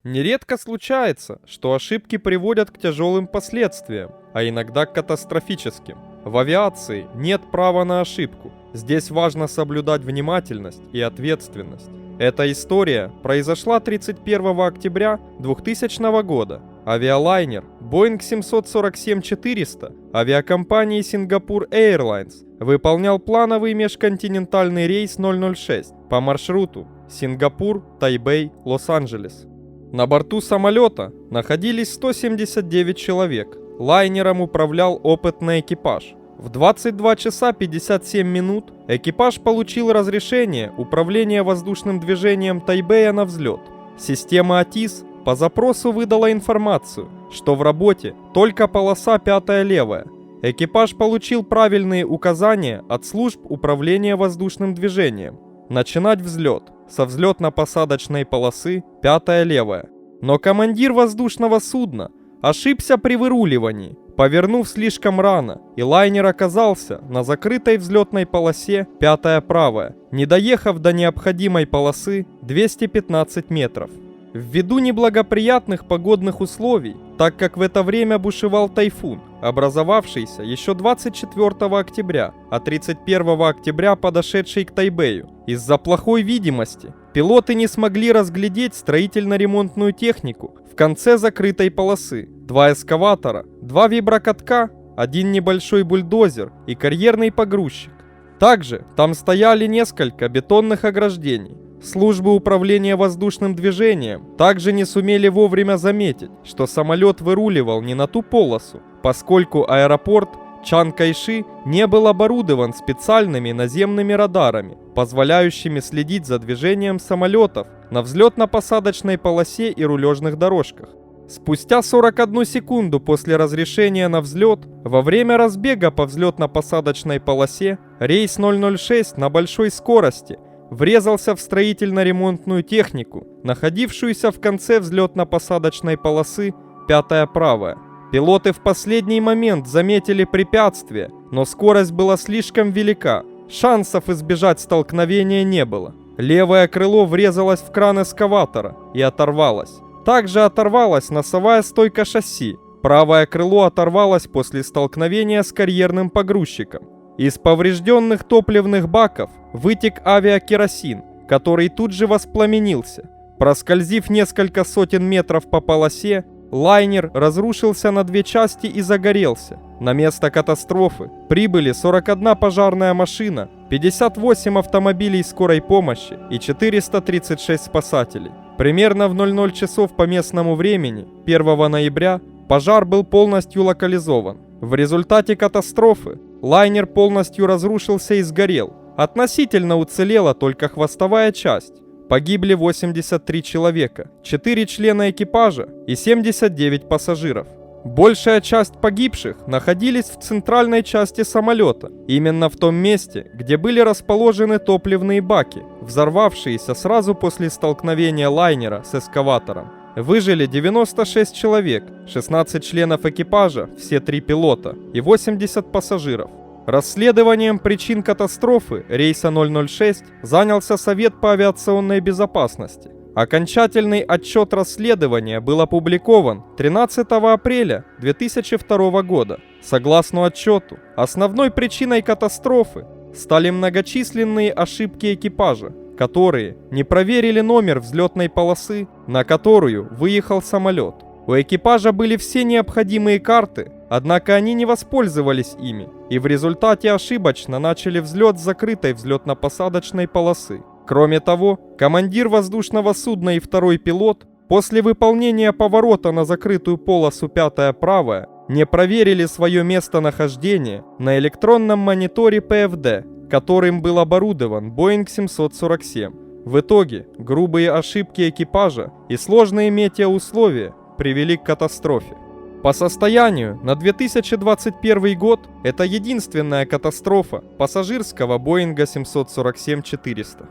Нередко случается, что ошибки приводят к тяжелым последствиям, а иногда к катастрофическим. В авиации нет права на ошибку. Здесь важно соблюдать внимательность и ответственность. Эта история произошла 31 октября 2000 года. Авиалайнер Boeing 747-400 авиакомпании Singapore Airlines выполнял плановый межконтинентальный рейс 006 по маршруту Сингапур, Тайбэй, Лос-Анджелес. На борту самолета находились 179 человек. Лайнером управлял опытный экипаж. В 22 часа 57 минут экипаж получил разрешение управления воздушным движением Тайбэя на взлет. Система АТИС по запросу выдала информацию, что в работе только полоса 5-я левая. Экипаж получил правильные указания от служб управления воздушным движением. Начинать взлет со взлетно-посадочной полосы 5-я левая. Но командир воздушного судна ошибся при выруливании, повернув слишком рано, и лайнер оказался на закрытой взлетной полосе 5-я правая, не доехав до необходимой полосы 215 метров. Ввиду неблагоприятных погодных условий, так как в это время бушевал тайфун, образовавшийся еще 24 октября, а 31 октября подошедший к Тайбэю, из-за плохой видимости пилоты не смогли разглядеть строительно-ремонтную технику в конце закрытой полосы: 2 эскаватора, 2 виброкатка, 1 небольшой бульдозер и карьерный погрузчик. Также там стояли несколько бетонных ограждений. Службы управления воздушным движением также не сумели вовремя заметить, что самолет выруливал не на ту полосу, поскольку аэропорт Чан Кайши не был оборудован специальными наземными радарами, позволяющими следить за движением самолетов на взлетно-посадочной полосе и рулежных дорожках. Спустя 41 секунду после разрешения на взлет, во время разбега по взлетно-посадочной полосе, рейс 006 на большой скорости врезался в строительно-ремонтную технику, находившуюся в конце взлетно-посадочной полосы 5-я правая. Пилоты в последний момент заметили препятствие, но скорость была слишком велика, шансов избежать столкновения не было. Левое крыло врезалось в кран эскаватора и оторвалось. Также оторвалась носовая стойка шасси. Правое крыло оторвалось после столкновения с карьерным погрузчиком. Из поврежденных топливных баков вытек авиакеросин, который тут же воспламенился. Проскользив несколько сотен метров по полосе, лайнер разрушился на 2 части и загорелся. На место катастрофы прибыли 41 пожарная машина, 58 автомобилей скорой помощи и 436 спасателей. Примерно в 00 часов по местному времени, 1 ноября, пожар был полностью локализован. В результате катастрофы лайнер полностью разрушился и сгорел. Относительно уцелела только хвостовая часть. Погибли 83 человека, 4 члена экипажа и 79 пассажиров. Большая часть погибших находились в центральной части самолета, именно в том месте, где были расположены топливные баки, взорвавшиеся сразу после столкновения лайнера с эскаватором. Выжили 96 человек, 16 членов экипажа, все 3 пилота и 80 пассажиров. Расследованием причин катастрофы рейса 006 занялся Совет по авиационной безопасности. Окончательный отчет расследования был опубликован 13 апреля 2002 года. Согласно отчету, основной причиной катастрофы стали многочисленные ошибки экипажа, которые не проверили номер взлетной полосы, на которую выехал самолет. У экипажа были все необходимые карты, однако они не воспользовались ими, и в результате ошибочно начали взлет с закрытой взлетно-посадочной полосы. Кроме того, командир воздушного судна и второй пилот после выполнения поворота на закрытую полосу 5-я правая не проверили свое местонахождение на электронном мониторе ПФД, которым был оборудован Boeing 747. В итоге грубые ошибки экипажа и сложные метеоусловия привели к катастрофе. По состоянию на 2021 год это единственная катастрофа пассажирского Boeing 747-400.